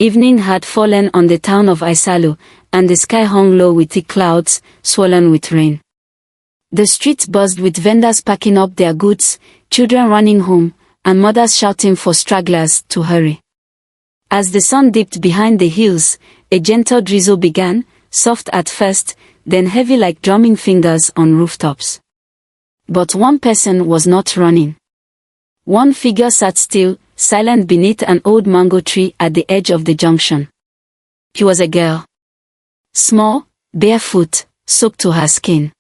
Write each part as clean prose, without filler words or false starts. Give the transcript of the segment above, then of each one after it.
Evening had fallen on the town of Isalu, and the sky hung low with thick clouds, swollen with rain. The streets buzzed with vendors packing up their goods, children running home, and mothers shouting for stragglers to hurry. As the sun dipped behind the hills, a gentle drizzle began, soft at first, then heavy like drumming fingers on rooftops. But one person was not running. One figure sat still, silent beneath an old mango tree at the edge of the junction. She was a girl. Small, barefoot, soaked to her skin.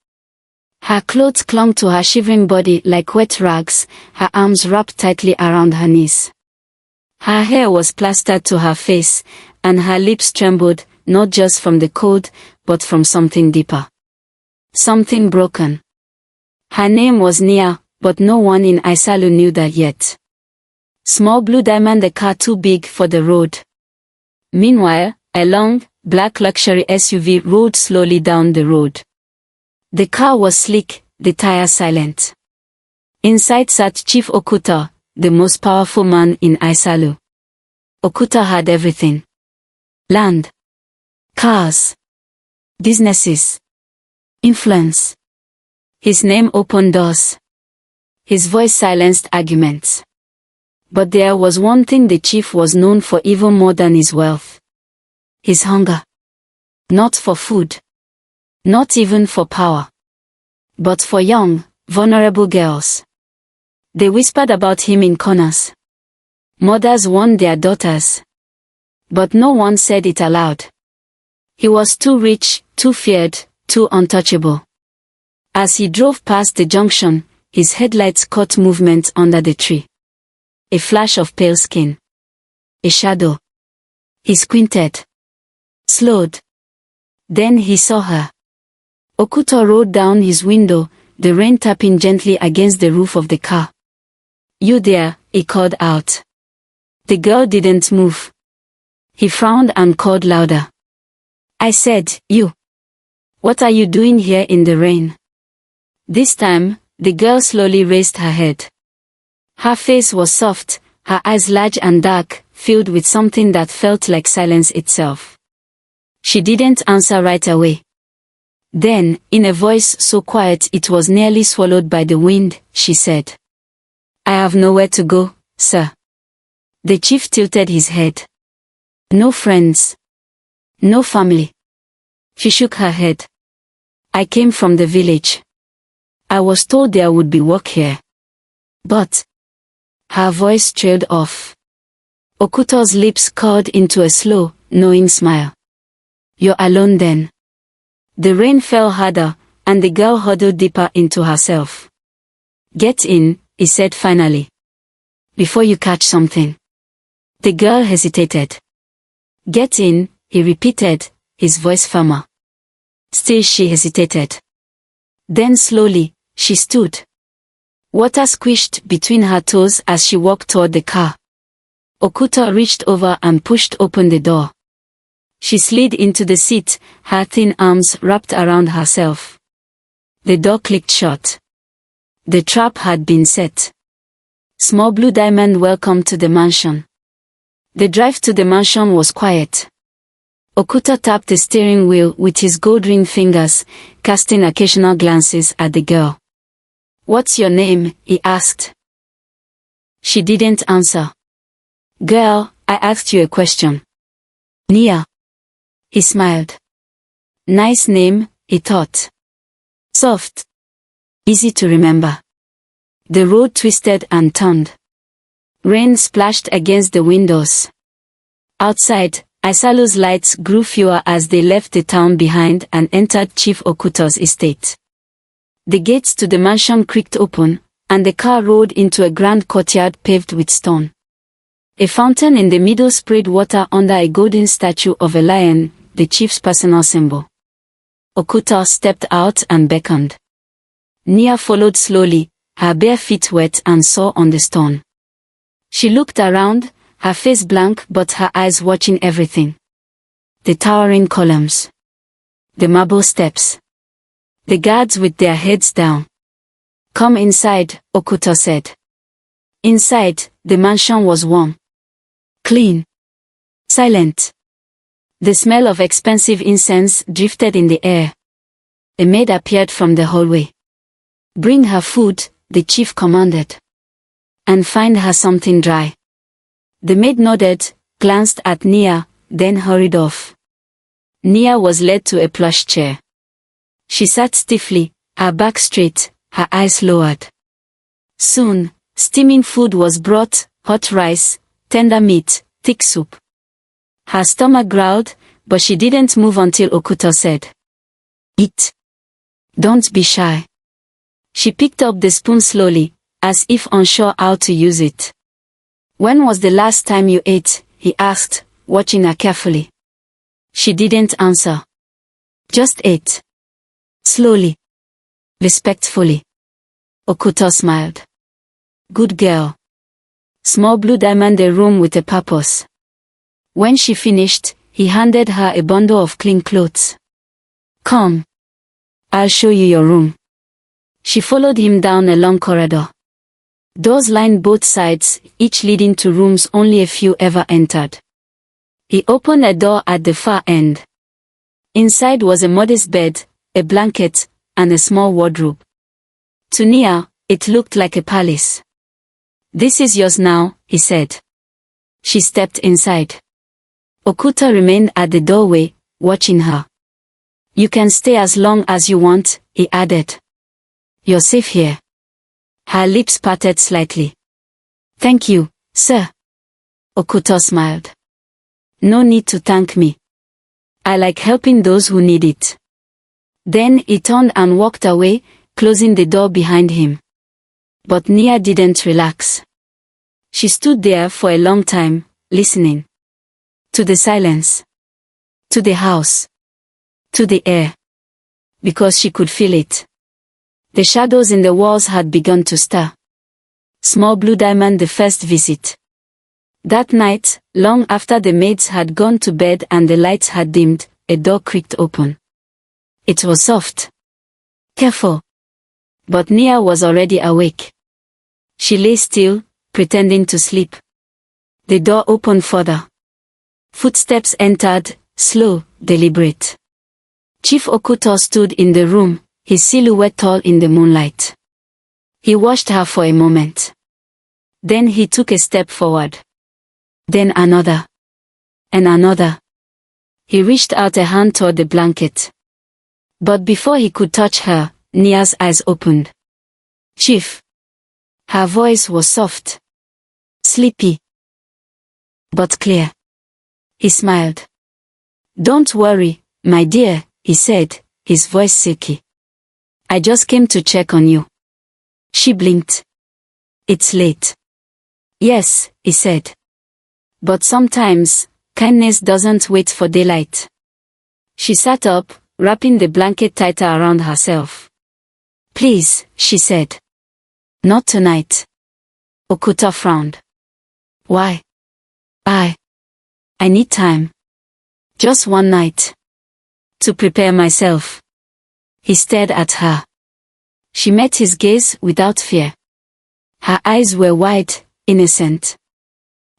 Her clothes clung to her shivering body like wet rags, her arms wrapped tightly around her knees. Her hair was plastered to her face, and her lips trembled, not just from the cold, but from something deeper. Something broken. Her name was Nia, but no one in Isalu knew that yet. Small Blue Diamond, a car too big for the road. Meanwhile, a long, black luxury SUV rolled slowly down the road. The car was sleek, the tires silent. Inside sat Chief Okuta, the most powerful man in Isalu. Okuta had everything. Land. Cars. Businesses. Influence. His name opened doors. His voice silenced arguments. But there was one thing the chief was known for even more than his wealth. His hunger. Not for food. Not even for power. But for young, vulnerable girls. They whispered about him in corners. Mothers warned their daughters. But no one said it aloud. He was too rich, too feared, too untouchable. As he drove past the junction, his headlights caught movement under the tree. A flash of pale skin. A shadow. He squinted. Slowed. Then he saw her. Okuta rolled down his window, the rain tapping gently against the roof of the car. "You there," he called out. The girl didn't move. He frowned and called louder. "I said, you. What are you doing here in the rain?" This time, the girl slowly raised her head. Her face was soft, her eyes large and dark, filled with something that felt like silence itself. She didn't answer right away. Then, in a voice so quiet it was nearly swallowed by the wind, she said, "I have nowhere to go, sir." The chief tilted his head. "No friends. No family." She shook her head. "I came from the village. I was told there would be work here. But..." Her voice trailed off. Okuta's lips curled into a slow, knowing smile. "You're alone then." The rain fell harder, and the girl huddled deeper into herself. "Get in," he said finally. "Before you catch something." The girl hesitated. "Get in," he repeated, his voice firmer. Still she hesitated. Then slowly, she stood. Water squished between her toes as she walked toward the car. Okuta reached over and pushed open the door. She slid into the seat, her thin arms wrapped around herself. The door clicked shut. The trap had been set. Small Blue Diamond, welcome to the mansion. The drive to the mansion was quiet. Okuta tapped the steering wheel with his gold-ringed fingers, casting occasional glances at the girl. "What's your name?" he asked. She didn't answer. "Girl, I asked you a question." "Nia." He smiled. Nice name, he thought. Soft. Easy to remember. The road twisted and turned. Rain splashed against the windows. Outside, Isalu's lights grew fewer as they left the town behind and entered Chief Okuta's estate. The gates to the mansion creaked open, and the car rolled into a grand courtyard paved with stone. A fountain in the middle sprayed water under a golden statue of a lion, the chief's personal symbol. Okuta stepped out and beckoned. Nia followed slowly, her bare feet wet and sore on the stone. She looked around, her face blank but her eyes watching everything. The towering columns. The marble steps. The guards with their heads down. "Come inside," Okuta said. Inside, the mansion was warm. Clean. Silent. The smell of expensive incense drifted in the air. A maid appeared from the hallway. Bring her food, the chief commanded. And find her something dry. The maid nodded, glanced at Nia, then hurried off. Nia was led to a plush chair. She sat stiffly, her back straight, her eyes lowered. Soon, steaming food was brought, hot rice, tender meat, thick soup. Her stomach growled, but she didn't move until Okuto said, "Eat. Don't be shy." She picked up the spoon slowly, as if unsure how to use it. "When was the last time you ate?" he asked, watching her carefully. She didn't answer. Just ate. Slowly. Respectfully. Okuto smiled. Good girl. Small Blue Diamond a room with a purpose. When she finished, he handed her a bundle of clean clothes. Come. I'll show you your room. She followed him down a long corridor. Doors lined both sides, each leading to rooms only a few ever entered. He opened a door at the far end. Inside was a modest bed, a blanket, and a small wardrobe. To Nia, it looked like a palace. This is yours now, he said. She stepped inside. Okuto remained at the doorway, watching her. You can stay as long as you want, he added. You're safe here. Her lips parted slightly. Thank you, sir. Okuto smiled. No need to thank me. I like helping those who need it. Then he turned and walked away, closing the door behind him. But Nia didn't relax. She stood there for a long time, listening. To the silence. To the house. To the air. Because she could feel it. The shadows in the walls had begun to stir. Small Blue Diamond the first visit. That night, long after the maids had gone to bed and the lights had dimmed, a door creaked open. It was soft. Careful. But Nia was already awake. She lay still, pretending to sleep. The door opened further. Footsteps entered, slow, deliberate. Chief Okuto stood in the room, his silhouette tall in the moonlight. He watched her for a moment. Then he took a step forward. Then another. And another. He reached out a hand toward the blanket. But before he could touch her, Nia's eyes opened. Chief. Her voice was soft. Sleepy. But clear. He smiled. Don't worry, my dear, he said, his voice silky. I just came to check on you. She blinked. It's late. Yes, he said. But sometimes, kindness doesn't wait for daylight. She sat up, wrapping the blanket tighter around herself. Please, she said. Not tonight. Okuto frowned. Why? I need time. Just one night. To prepare myself. He stared at her. She met his gaze without fear. Her eyes were wide, innocent.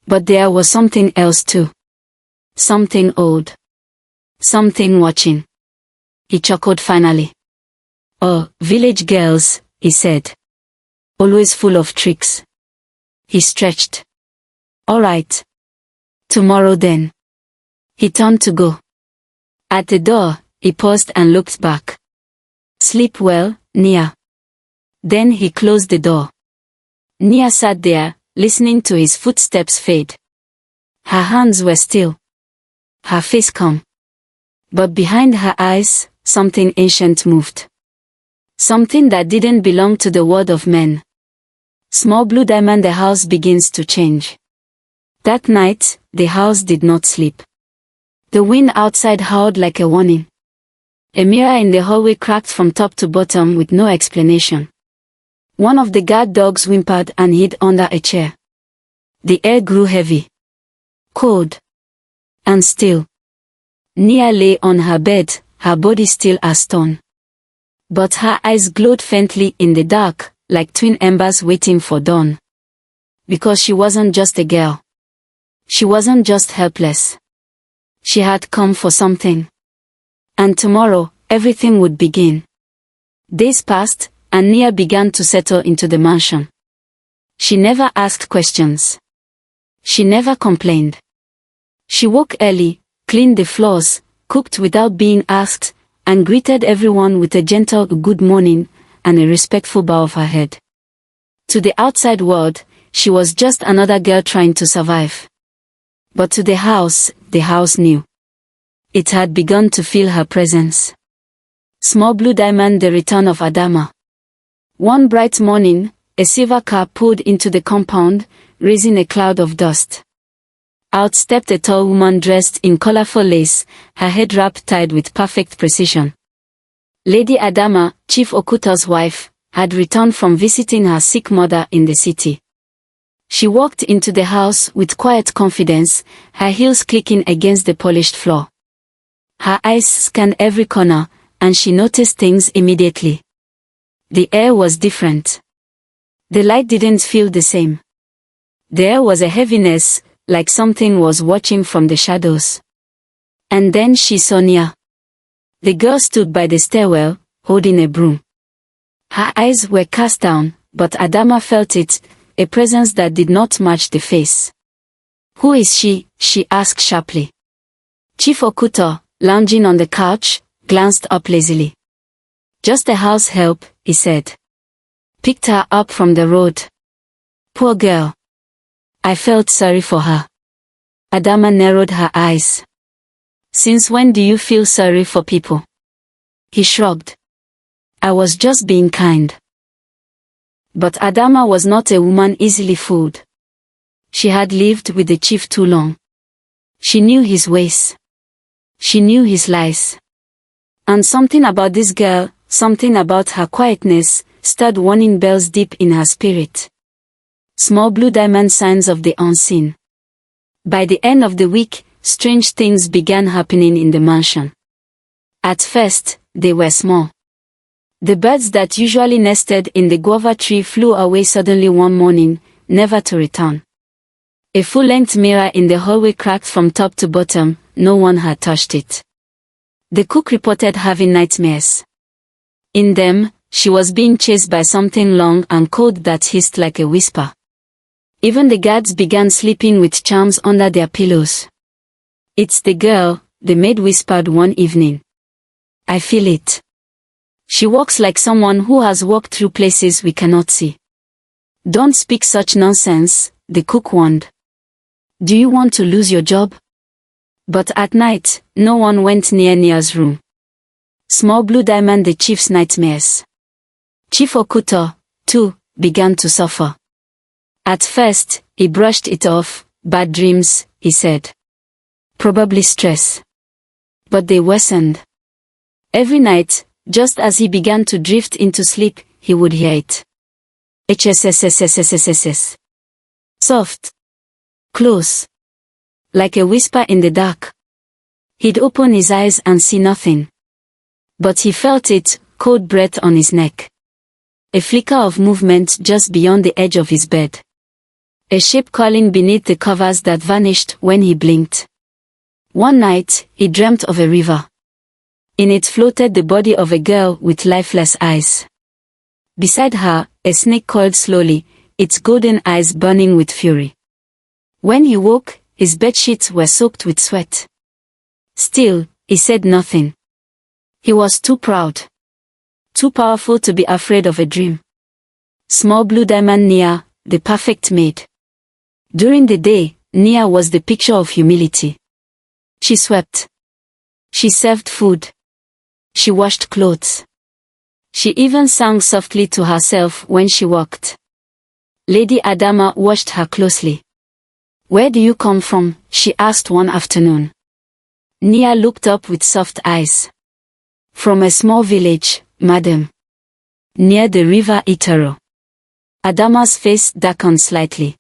But there was something else too. Something old. Something watching. He chuckled finally. Oh, village girls, he said. Always full of tricks. He stretched. All right. Tomorrow then. He turned to go. At the door, he paused and looked back. Sleep well, Nia. Then he closed the door. Nia sat there, listening to his footsteps fade. Her hands were still. Her face calm. But behind her eyes, something ancient moved. Something that didn't belong to the world of men. Small Blue Diamond, the house begins to change. That night, the house did not sleep. The wind outside howled like a warning. A mirror in the hallway cracked from top to bottom with no explanation. One of the guard dogs whimpered and hid under a chair. The air grew heavy. Cold. And still. Nia lay on her bed, her body still as stone. But her eyes glowed faintly in the dark, like twin embers waiting for dawn. Because she wasn't just a girl. She wasn't just helpless. She had come for something. And tomorrow, everything would begin. Days passed, and Nia began to settle into the mansion. She never asked questions. She never complained. She woke early, cleaned the floors, cooked without being asked, and greeted everyone with a gentle good morning and a respectful bow of her head. To the outside world, she was just another girl trying to survive. But to the house knew. It had begun to feel her presence. Small Blue Diamond, the return of Adama. One bright morning, a silver car pulled into the compound, raising a cloud of dust. Out stepped a tall woman dressed in colorful lace, her head wrap tied with perfect precision. Lady Adama, Chief Okuto's wife, had returned from visiting her sick mother in the city. She walked into the house with quiet confidence, her heels clicking against the polished floor. Her eyes scanned every corner, and she noticed things immediately. The air was different. The light didn't feel the same. There was a heaviness, like something was watching from the shadows. And then she saw Nia. The girl stood by the stairwell, holding a broom. Her eyes were cast down, but Adama felt it, a presence that did not match the face. "Who is she?" she asked sharply. Chief Okuto, lounging on the couch, glanced up lazily. "Just a house help," he said. "Picked her up from the road. Poor girl." I felt sorry for her. Adama narrowed her eyes. "Since when do you feel sorry for people?" He shrugged. "I was just being kind." But Adama was not a woman easily fooled. She had lived with the chief too long. She knew his ways. She knew his lies. And something about this girl, something about her quietness, stirred warning bells deep in her spirit. Small Blue Diamond, signs of the unseen. By the end of the week, strange things began happening in the mansion. At first, they were small. The birds that usually nested in the guava tree flew away suddenly one morning, never to return. A full-length mirror in the hallway cracked from top to bottom, no one had touched it. The cook reported having nightmares. In them, she was being chased by something long and cold that hissed like a whisper. Even the guards began sleeping with charms under their pillows. "It's the girl," the maid whispered one evening. "I feel it. She walks like someone who has walked through places we cannot see." "Don't speak such nonsense," the cook warned. "Do you want to lose your job?" But at night, no one went near Nia's room. Small Blue Diamond, the chief's nightmares. Chief Okuto, too, began to suffer. At first, he brushed it off. "Bad dreams," he said. "Probably stress." But they worsened. Every night, just as he began to drift into sleep, he would hear it. HSSSSSSSS. Soft. Close. Like a whisper in the dark. He'd open his eyes and see nothing. But he felt it, cold breath on his neck. A flicker of movement just beyond the edge of his bed. A shape crawling beneath the covers that vanished when he blinked. One night, he dreamt of a river. In it floated the body of a girl with lifeless eyes. Beside her, a snake coiled slowly, its golden eyes burning with fury. When he woke, his bedsheets were soaked with sweat. Still, he said nothing. He was too proud. Too powerful to be afraid of a dream. Small Blue Diamond, Nia, the perfect maid. During the day, Nia was the picture of humility. She swept. She served food. She washed clothes. She even sang softly to herself when she walked. Lady Adama watched her closely. "Where do you come from?" she asked one afternoon. Nia looked up with soft eyes. "From a small village, madam. Near the river Itoro." Adama's face darkened slightly.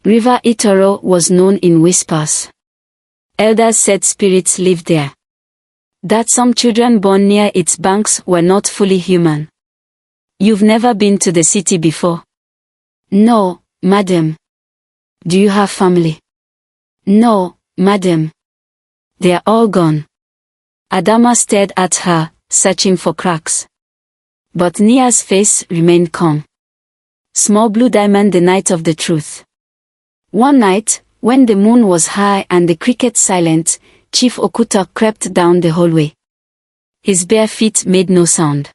River Itoro was known in whispers. Elders said spirits lived there. That some children born near its banks were not fully human. "You've never been to the city before?" "No, madam." "Do you have family?" No, madam. They are all gone. Adama stared at her, searching for cracks. But Nia's face remained calm. Small Blue Diamond, the night of the truth. One night, when the moon was high and the crickets silent, Chief Okuta crept down the hallway. His bare feet made no sound.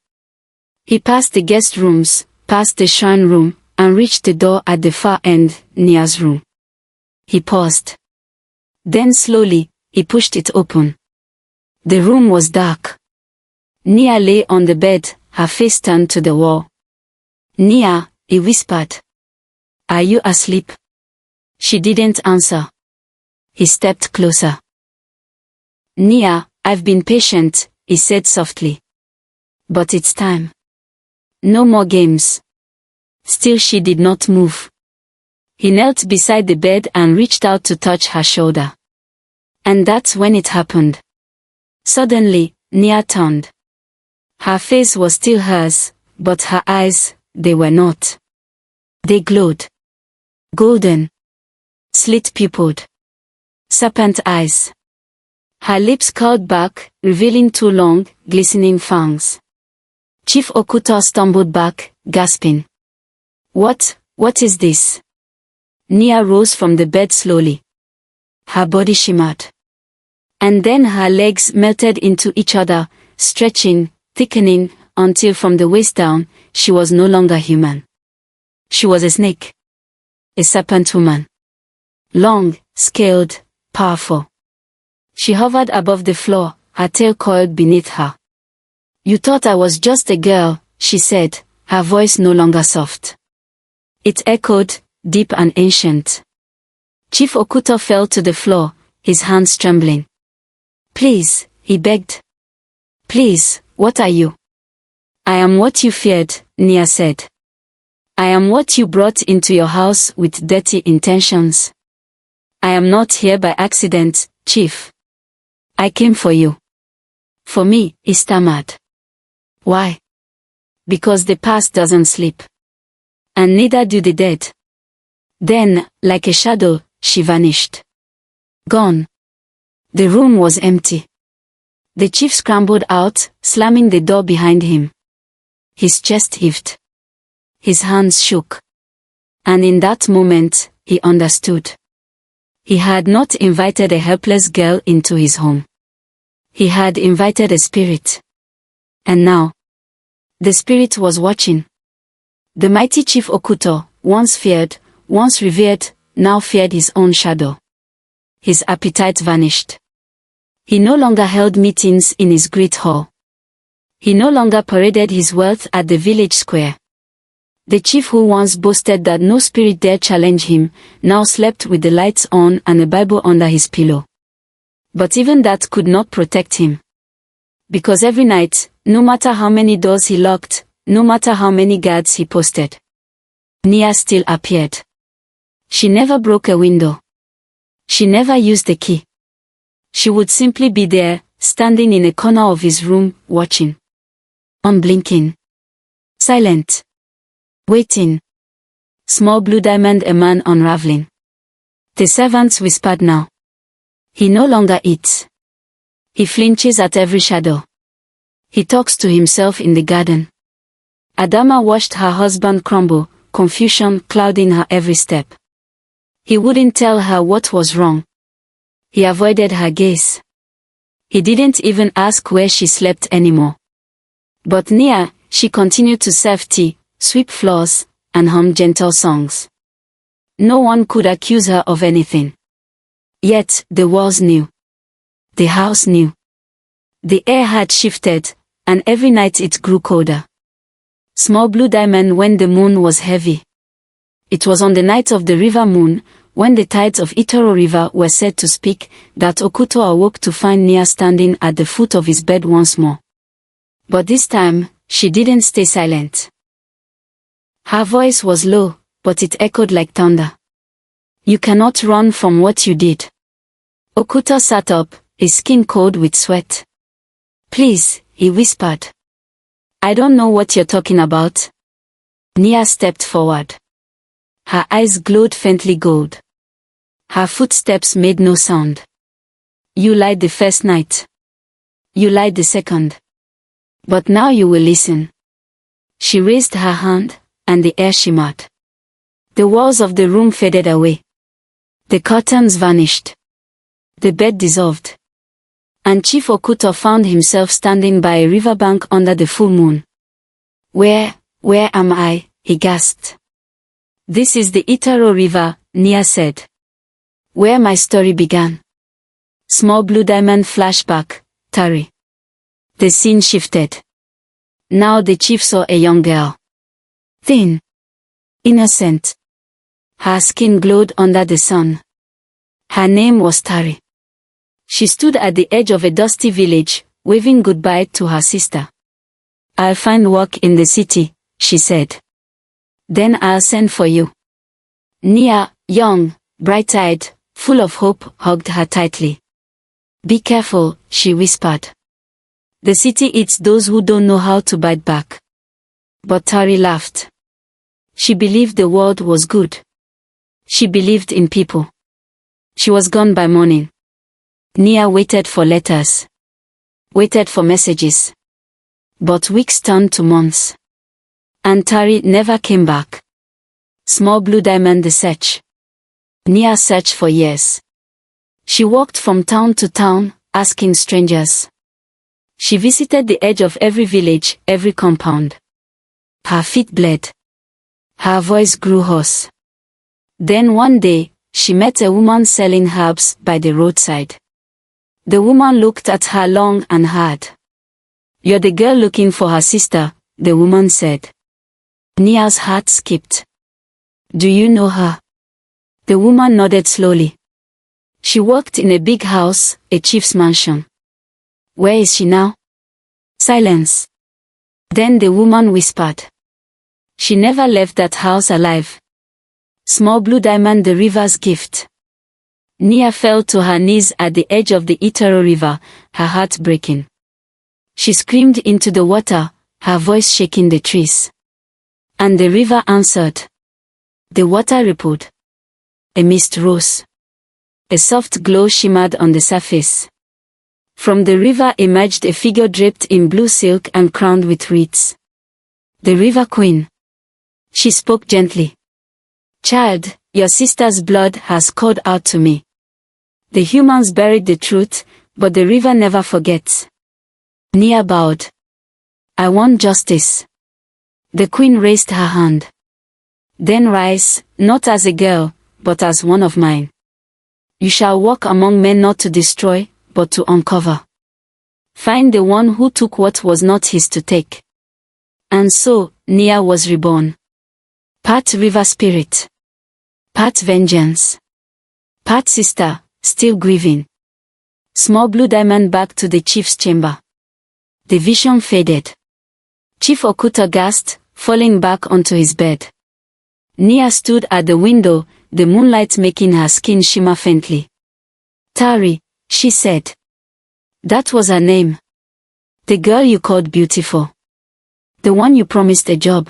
He passed the guest rooms, past the shrine room, and reached the door at the far end, Nia's room. He paused. Then slowly, he pushed it open. The room was dark. Nia lay on the bed, her face turned to the wall. Nia, he whispered. Are you asleep? She didn't answer. He stepped closer. Nia, I've been patient, he said softly. But it's time. No more games. Still she did not move. He knelt beside the bed and reached out to touch her shoulder. And that's when it happened. Suddenly, Nia turned. Her face was still hers, but her eyes, they were not. They glowed. Golden. Slit-pupiled. Serpent eyes. Her lips curled back, revealing two long, glistening fangs. Chief Okuta stumbled back, gasping. What is this? Nia rose from the bed slowly. Her body shimmered. And then her legs melted into each other, stretching, thickening, until from the waist down, she was no longer human. She was a snake. A serpent woman. Long, scaled, powerful. She hovered above the floor, her tail coiled beneath her. You thought I was just a girl, she said, her voice no longer soft. It echoed, deep and ancient. Chief Okuta fell to the floor, his hands trembling. Please, he begged. Please, what are you? I am what you feared, Nia said. I am what you brought into your house with dirty intentions. I am not here by accident, Chief. I came for you. For me, he stammered. Why? Because the past doesn't sleep. And neither do the dead. Then, like a shadow, she vanished. Gone. The room was empty. The chief scrambled out, slamming the door behind him. His chest heaved. His hands shook. And in that moment, he understood. He had not invited a helpless girl into his home. He had invited a spirit. And now, the spirit was watching. The mighty Chief Okuta, once feared, once revered, now feared his own shadow. His appetite vanished. He no longer held meetings in his great hall. He no longer paraded his wealth at the village square. The chief who once boasted that no spirit dare challenge him, now slept with the lights on and a Bible under his pillow. But even that could not protect him. Because every night, no matter how many doors he locked, no matter how many guards he posted, Nia still appeared. She never broke a window. She never used the key. She would simply be there, standing in a corner of his room, watching. Unblinking. Silent. Waiting. Small Blue Diamond, a man unraveling. The servants whispered now. He no longer eats. He flinches at every shadow. He talks to himself in the garden. Adama watched her husband crumble, confusion clouding her every step. He wouldn't tell her what was wrong. He avoided her gaze. He didn't even ask where she slept anymore. But Nia, she continued to serve tea, sweep floors, and hum gentle songs. No one could accuse her of anything. Yet, the walls knew. The house knew. The air had shifted, and every night it grew colder. Small Blue Diamond, when the moon was heavy. It was on the night of the river moon, when the tides of Itoro River were said to speak, that Okuto awoke to find Nia standing at the foot of his bed once more. But this time, she didn't stay silent. Her voice was low, but it echoed like thunder. You cannot run from what you did. Okuto sat up, his skin cold with sweat. Please, he whispered. I don't know what you're talking about. Nia stepped forward. Her eyes glowed faintly gold. Her footsteps made no sound. You lied the first night. You lied the second. But now you will listen. She raised her hand, and the air shimmered. The walls of the room faded away. The curtains vanished. The bed dissolved. And Chief Okuto found himself standing by a riverbank under the full moon. Where am I? He gasped. This is the Itaro River, Nia said. Where my story began. Small blue diamond flashback, Tari. The scene shifted. Now the chief saw a young girl. Thin. Innocent. Her skin glowed under the sun. Her name was Tari. She stood at the edge of a dusty village, waving goodbye to her sister. I'll find work in the city, she said. Then I'll send for you. Nia, young, bright-eyed, full of hope, hugged her tightly. Be careful, she whispered. The city eats those who don't know how to bite back. But Tari laughed. She believed the world was good. She believed in people. She was gone by morning. Nia waited for letters. Waited for messages. But weeks turned to months. And Tari never came back. Small blue diamond the search. Nia searched for years. She walked from town to town, asking strangers. She visited the edge of every village, every compound. Her feet bled. Her voice grew hoarse. Then one day, she met a woman selling herbs by the roadside. The woman looked at her long and hard. You're the girl looking for her sister, the woman said. Nia's heart skipped. Do you know her? The woman nodded slowly. She worked in a big house, a chief's mansion. Where is she now? Silence. Then the woman whispered. She never left that house alive. Small blue diamond the river's gift. Nia fell to her knees at the edge of the Itaro River, her heart breaking. She screamed into the water, her voice shaking the trees. And the river answered. The water rippled. A mist rose. A soft glow shimmered on the surface. From the river emerged a figure draped in blue silk and crowned with wreaths. The River Queen. She spoke gently. Child, your sister's blood has called out to me. The humans buried the truth, but the river never forgets. Nia bowed. I want justice. The queen raised her hand. Then rise, not as a girl, but as one of mine. You shall walk among men not to destroy, but to uncover. Find the one who took what was not his to take. And so, Nia was reborn. Part river spirit. Part vengeance. Part sister, still grieving. Small blue diamond back to the chief's chamber. The vision faded. Chief Okuto gasped, falling back onto his bed. Nia stood at the window, the moonlight making her skin shimmer faintly. Tari, she said. That was her name. The girl you called beautiful. The one you promised a job.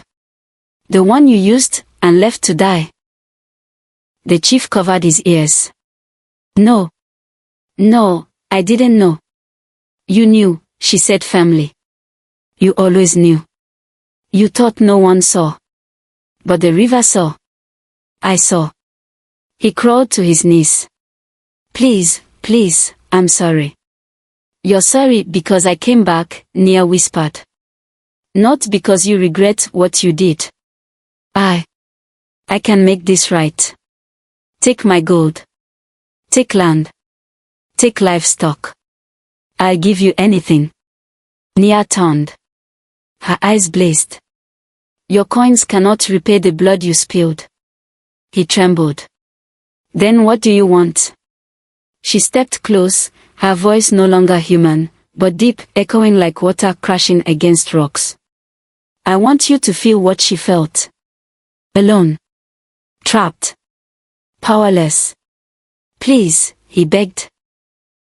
The one you used and left to die. The chief covered his ears. No. No, I didn't know. You knew, she said firmly. You always knew. You thought no one saw. But the river saw. I saw. He crawled to his knees. Please, please, I'm sorry. You're sorry because I came back, Nia whispered. Not because you regret what you did. I can make this right. Take my gold. Take land. Take livestock. I'll give you anything. Nia turned. Her eyes blazed. Your coins cannot repay the blood you spilled. He trembled. Then what do you want? She stepped close, her voice no longer human, but deep, echoing like water crashing against rocks. I want you to feel what she felt. Alone. Trapped. Powerless. Please, he begged.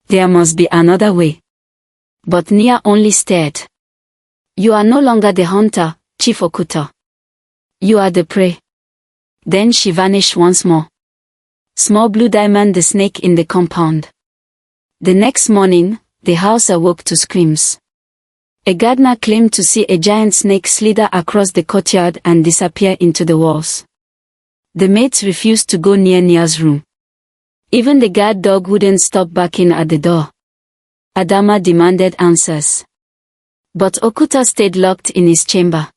There must be another way. But Nia only stared. You are no longer the hunter, Chief Okuto. You are the prey. Then she vanished once more. Small Blue Diamond, the snake in the compound. The next morning, the house awoke to screams. A gardener claimed to see a giant snake slither across the courtyard and disappear into the walls. The maids refused to go near Nia's room. Even the guard dog wouldn't stop barking at the door. Adama demanded answers. But Okuta stayed locked in his chamber.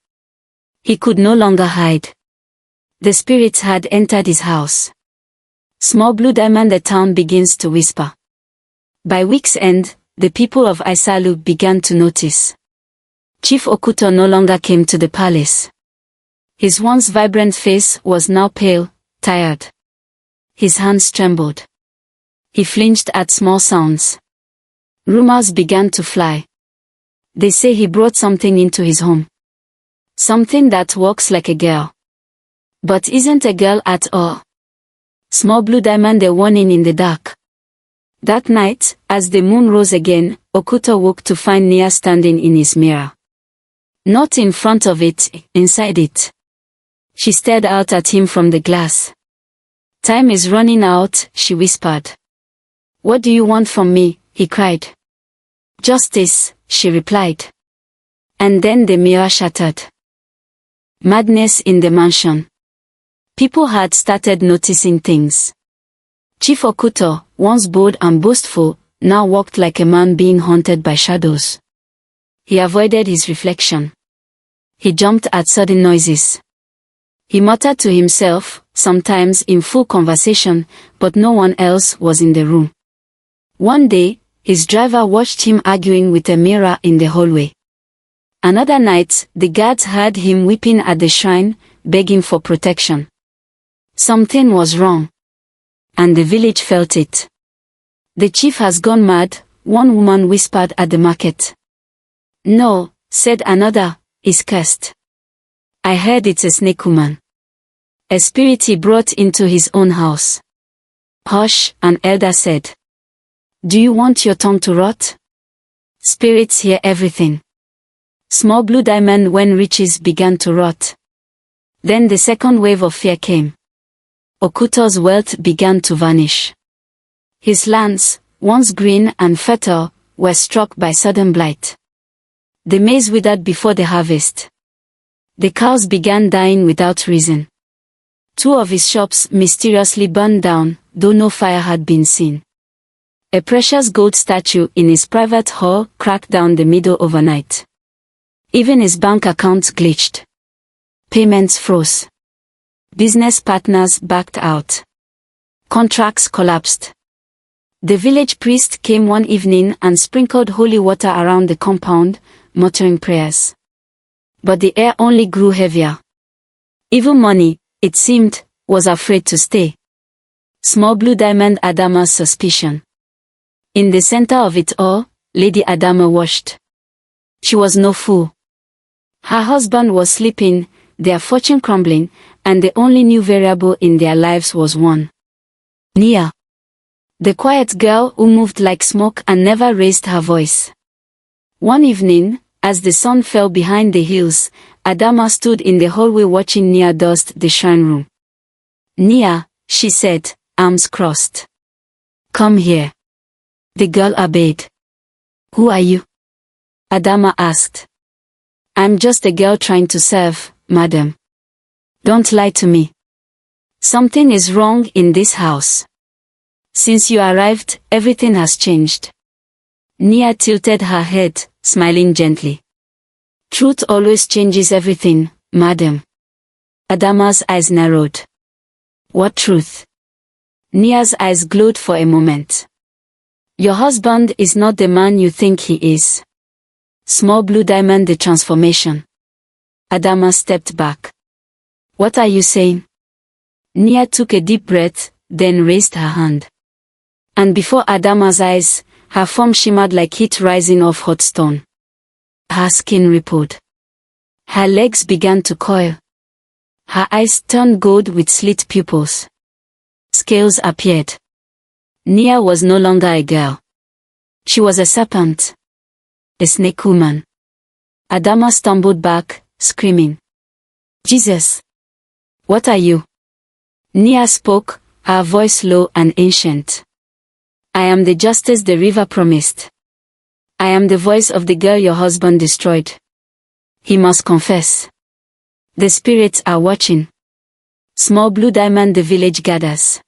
He could no longer hide. The spirits had entered his house. Small Blue Diamond, the town begins to whisper. By week's end, the people of Aisalu began to notice. Chief Okuto no longer came to the palace. His once vibrant face was now pale, tired. His hands trembled. He flinched at small sounds. Rumors began to fly. They say he brought something into his home. Something that walks like a girl. But isn't a girl at all. Small Blue Diamond, a warning in the dark. That night, as the moon rose again, Okuto woke to find Nia standing in his mirror. Not in front of it, inside it. She stared out at him from the glass. Time is running out, she whispered. What do you want from me? He cried. Justice, she replied. And then the mirror shattered. Madness in the mansion. People had started noticing things. Chief Okuto, once bold and boastful, now walked like a man being haunted by shadows. He avoided his reflection. He jumped at sudden noises. He muttered to himself, sometimes in full conversation, but no one else was in the room. One day, his driver watched him arguing with a mirror in the hallway. Another night, the guards heard him weeping at the shrine, begging for protection. Something was wrong. And the village felt it. The chief has gone mad, one woman whispered at the market. No, said another, he's cursed. I heard it's a snake woman. A spirit he brought into his own house. Hush, an elder said. Do you want your tongue to rot? Spirits hear everything. Small Blue Diamond, when riches began to rot. Then the second wave of fear came. Okuto's wealth began to vanish. His lands, once green and fertile, were struck by sudden blight. The maize withered before the harvest. The cows began dying without reason. 2 of his shops mysteriously burned down, though no fire had been seen. A precious gold statue in his private hall cracked down the middle overnight. Even his bank accounts glitched. Payments froze. Business partners backed out. Contracts collapsed. The village priest came one evening and sprinkled holy water around the compound, muttering prayers. But the air only grew heavier. Even money, it seemed, was afraid to stay. Small Blue Diamond, Adama's suspicion. In the center of it all, Lady Adama watched. She was no fool. Her husband was sleeping, their fortune crumbling, and the only new variable in their lives was one. Nia. The quiet girl who moved like smoke and never raised her voice. One evening, as the sun fell behind the hills, Adama stood in the hallway watching Nia dust the shrine room. Nia, she said, arms crossed. Come here. The girl obeyed. Who are you? Adama asked. I'm just a girl trying to serve, madam. Don't lie to me. Something is wrong in this house. Since you arrived, everything has changed. Nia tilted her head, smiling gently. Truth always changes everything, madam. Adama's eyes narrowed. What truth? Nia's eyes glowed for a moment. Your husband is not the man you think he is. Small Blue Diamond, the transformation. Adama stepped back. What are you saying? Nia took a deep breath, then raised her hand. And before Adama's eyes, her form shimmered like heat rising off hot stone. Her skin rippled. Her legs began to coil. Her eyes turned gold with slit pupils. Scales appeared. Nia was no longer a girl. She was a serpent. A snake woman. Adama stumbled back, screaming. Jesus! What are you? Nia spoke, her voice low and ancient. I am the justice the river promised. I am the voice of the girl your husband destroyed. He must confess. The spirits are watching. Small blue diamond the village gathers.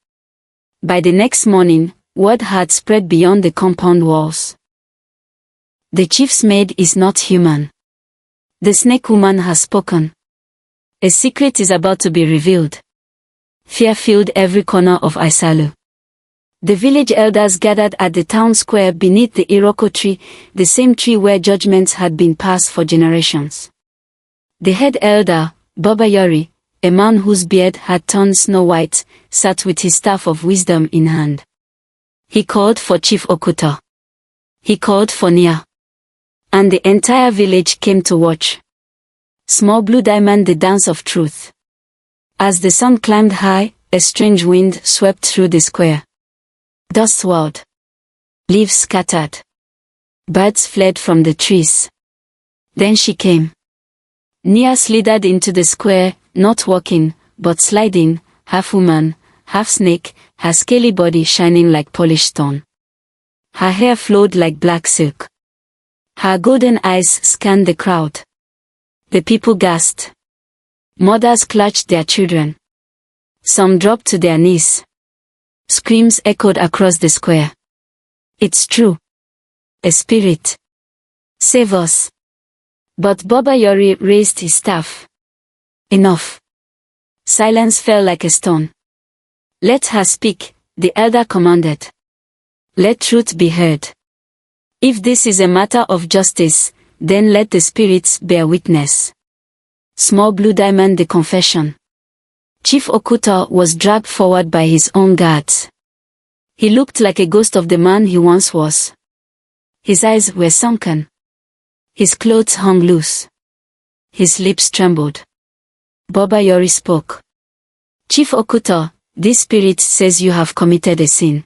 By the next morning, word had spread beyond the compound walls. The chief's maid is not human. The snake woman has spoken. A secret is about to be revealed. Fear filled every corner of Isalu. The village elders gathered at the town square beneath the Iroko tree, the same tree where judgments had been passed for generations. The head elder, Baba Yori, a man whose beard had turned snow white, sat with his staff of wisdom in hand. He called for Chief Okuta. He called for Nia. And the entire village came to watch. Small blue diamond the dance of truth. As the sun climbed high, a strange wind swept through the square. Dust swirled. Leaves scattered. Birds fled from the trees. Then she came. Nia slithered into the square, not walking, but sliding, half woman, half snake, her scaly body shining like polished stone. Her hair flowed like black silk. Her golden eyes scanned the crowd. The people gasped. Mothers clutched their children. Some dropped to their knees. Screams echoed across the square. It's true. A spirit. Save us. But Baba Yori raised his staff. Enough. Silence fell like a stone. Let her speak, the elder commanded. Let truth be heard. If this is a matter of justice, then let the spirits bear witness. Small blue diamond the confession. Chief Okuta was dragged forward by his own guards. He looked like a ghost of the man he once was. His eyes were sunken. His clothes hung loose. His lips trembled. Baba Yori spoke. Chief Okuta, this spirit says you have committed a sin.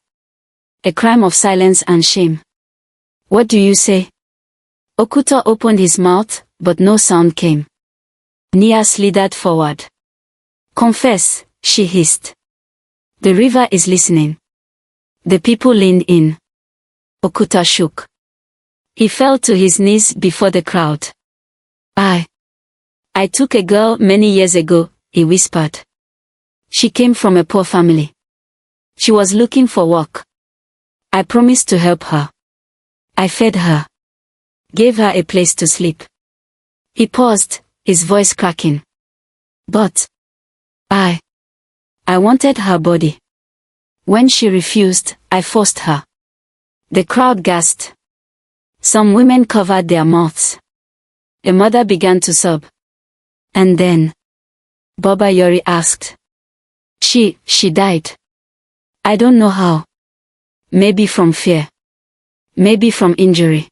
A crime of silence and shame. What do you say? Okuta opened his mouth, but no sound came. Nia slithered forward. Confess, she hissed. The river is listening. The people leaned in. Okuta shook. He fell to his knees before the crowd. I took a girl many years ago, he whispered. She came from a poor family. She was looking for work. I promised to help her. I fed her. Gave her a place to sleep. He paused, his voice cracking. But I wanted her body. When she refused, I forced her. The crowd gasped. Some women covered their mouths. A mother began to sob. And then Baba Yori asked. She died. I don't know how. Maybe from fear. Maybe from injury.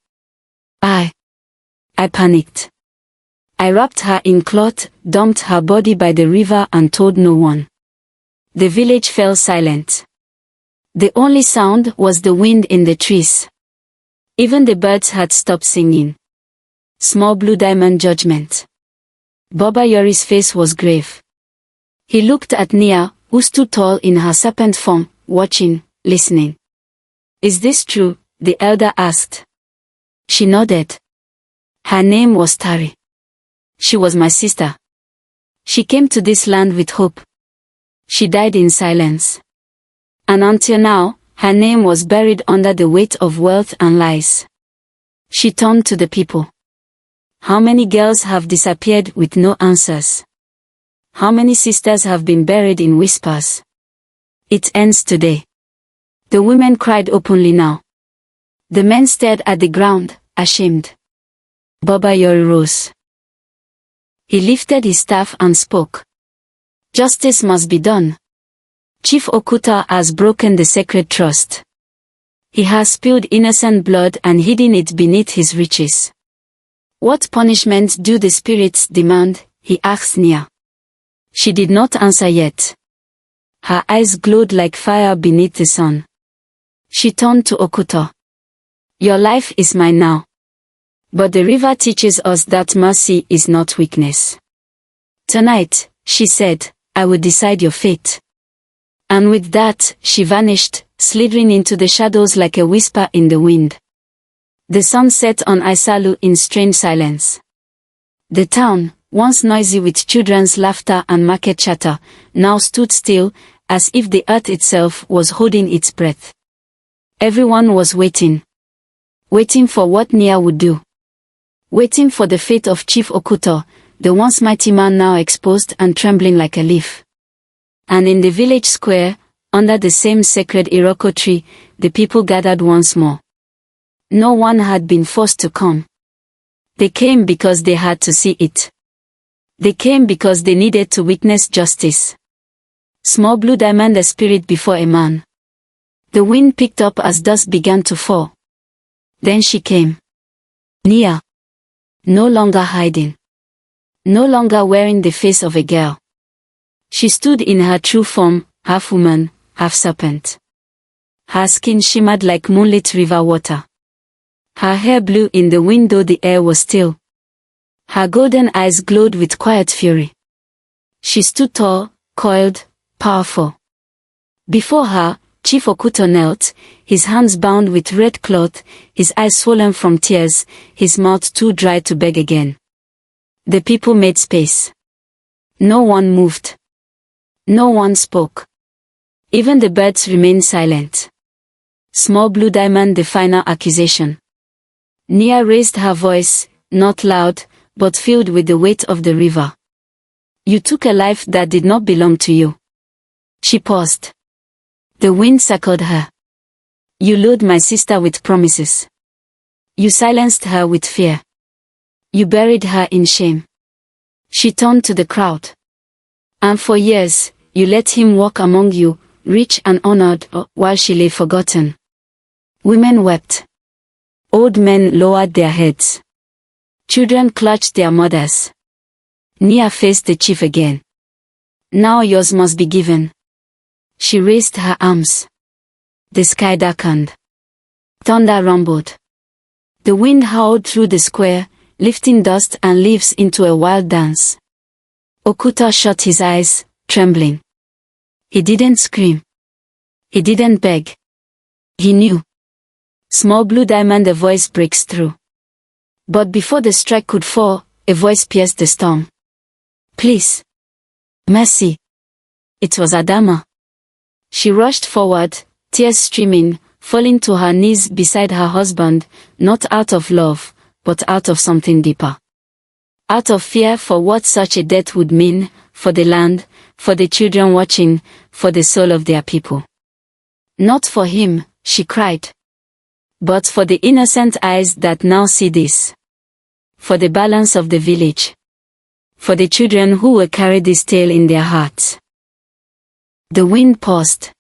I panicked. I wrapped her in cloth, dumped her body by the river and told no one. The village fell silent. The only sound was the wind in the trees. Even the birds had stopped singing. Small blue diamond judgment. Baba Yori's face was grave. He looked at Nia, who stood tall in her serpent form, watching, listening. Is this true? The elder asked. She nodded. Her name was Tari. She was my sister. She came to this land with hope. She died in silence. And until now, her name was buried under the weight of wealth and lies. She turned to the people. How many girls have disappeared with no answers? How many sisters have been buried in whispers? It ends today. The women cried openly now. The men stared at the ground, ashamed. Baba Yori rose. He lifted his staff and spoke. Justice must be done. Chief Okuta has broken the sacred trust. He has spilled innocent blood and hidden it beneath his riches. What punishment do the spirits demand? He asked Nia. She did not answer yet. Her eyes glowed like fire beneath the sun. She turned to Okuta. Your life is mine now. But the river teaches us that mercy is not weakness. Tonight, she said, I will decide your fate. And with that, she vanished, slithering into the shadows like a whisper in the wind. The sun set on Isalu in strange silence. The town, once noisy with children's laughter and market chatter, now stood still, as if the earth itself was holding its breath. Everyone was waiting. Waiting for what Nia would do. Waiting for the fate of Chief Okuto, the once mighty man now exposed and trembling like a leaf. And in the village square, under the same sacred Iroko tree, the people gathered once more. No one had been forced to come. They came because they had to see it. They came because they needed to witness justice. Small Blue Diamond, a spirit before a man. The wind picked up as dusk began to fall. Then she came. Nia. No longer hiding. No longer wearing the face of a girl. She stood in her true form, half woman, half serpent. Her skin shimmered like moonlit river water. Her hair blew in the wind though the air was still. Her golden eyes glowed with quiet fury. She stood tall, coiled, powerful. Before her, Chief Okuto knelt, his hands bound with red cloth, his eyes swollen from tears, his mouth too dry to beg again. The people made space. No one moved. No one spoke. Even the birds remained silent. Small Blue Diamond, the final accusation. Nia raised her voice, not loud, but filled with the weight of the river. You took a life that did not belong to you. She paused. The wind circled her. You lured my sister with promises. You silenced her with fear. You buried her in shame. She turned to the crowd. And for years, you let him walk among you, rich and honored, while she lay forgotten. Women wept. Old men lowered their heads. Children clutched their mothers. Nia faced the chief again. Now yours must be given. She raised her arms. The sky darkened. Thunder rumbled. The wind howled through the square, lifting dust and leaves into a wild dance. Okuta shut his eyes, trembling. He didn't scream. He didn't beg. He knew. Small Blue Diamond, a voice breaks through. But before the strike could fall, a voice pierced the storm. Please. Mercy. It was Adama. She rushed forward, tears streaming, falling to her knees beside her husband, not out of love, but out of something deeper. Out of fear for what such a death would mean, for the land, for the children watching, for the soul of their people. Not for him, she cried. But for the innocent eyes that now see this. For the balance of the village. For the children who will carry this tale in their hearts. The wind paused.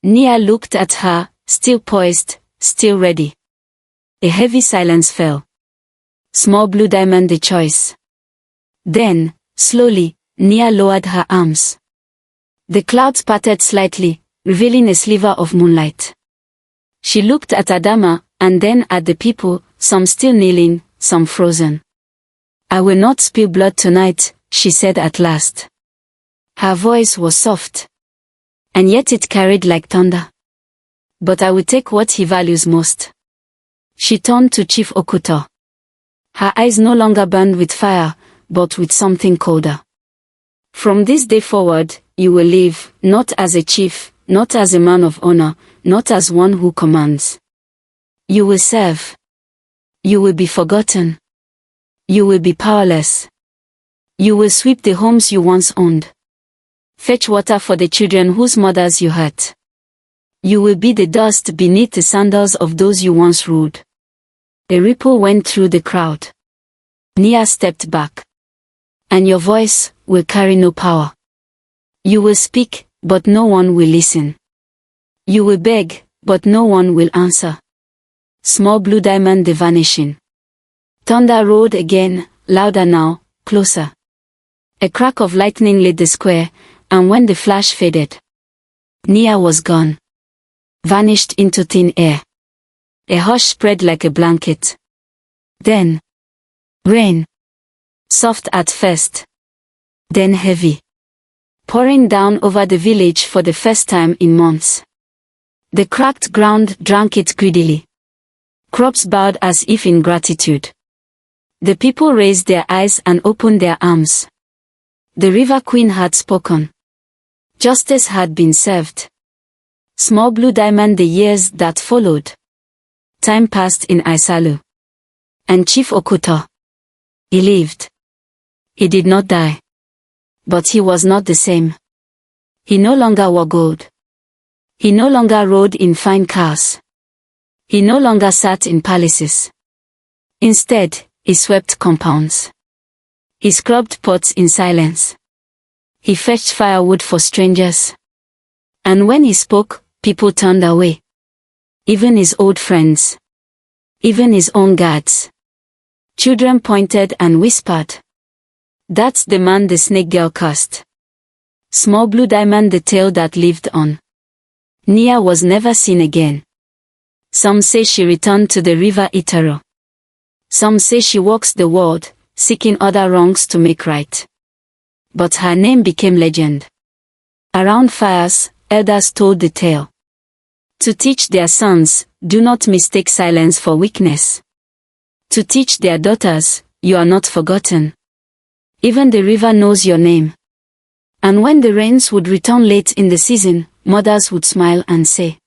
Nia looked at her, still poised, still ready. A heavy silence fell. Small Blue Diamond, the choice. Then, slowly, Nia lowered her arms. The clouds parted slightly, revealing a sliver of moonlight. She looked at Adama, and then at the people, some still kneeling, some frozen. I will not spill blood tonight, she said at last. Her voice was soft. And yet it carried like thunder. But I will take what he values most. She turned to Chief Okuto. Her eyes no longer burned with fire, but with something colder. From this day forward, you will live, not as a chief, not as a man of honor, not as one who commands. You will serve. You will be forgotten. You will be powerless. You will sweep the homes you once owned. Fetch water for the children whose mothers you hurt. You will be the dust beneath the sandals of those you once ruled. A ripple went through the crowd. Nia stepped back. And your voice will carry no power. You will speak, but no one will listen. You will beg, but no one will answer. Small Blue Diamond, the vanishing. Thunder roared again, louder now, closer. A crack of lightning lit the square, and when the flash faded, Nia was gone. Vanished into thin air. A hush spread like a blanket. Then, rain. Soft at first. Then heavy. pouring down over the village for the first time in months. The cracked ground drank it greedily. Crops bowed as if in gratitude. The people raised their eyes and opened their arms. The River Queen had spoken. Justice had been served. Small Blue Diamond. The years that followed. Time passed in Isalu. And Chief Okoto. He lived. He did not die. But he was not the same. He no longer wore gold. He no longer rode in fine cars. He no longer sat in palaces. Instead, he swept compounds. He scrubbed pots in silence. He fetched firewood for strangers. And when he spoke, people turned away. Even his old friends. Even his own guards. Children pointed and whispered. That's the man the snake girl cursed. Small Blue Diamond. The tale that lived on. Nia was never seen again. Some say she returned to the river Itaro. Some say she walks the world, seeking other wrongs to make right. But her name became legend. Around fires, elders told the tale. To teach their sons, do not mistake silence for weakness. To teach their daughters, you are not forgotten. Even the river knows your name. And when the rains would return late in the season, mothers would smile and say,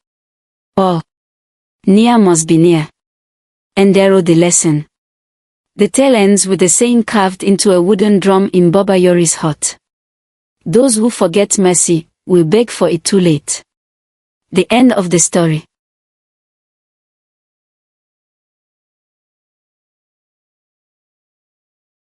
"Oh, Nia must be near." Endero the lesson. The tale ends with a saying carved into a wooden drum in Baba Yori's hut. Those who forget mercy will beg for it too late. The end of the story.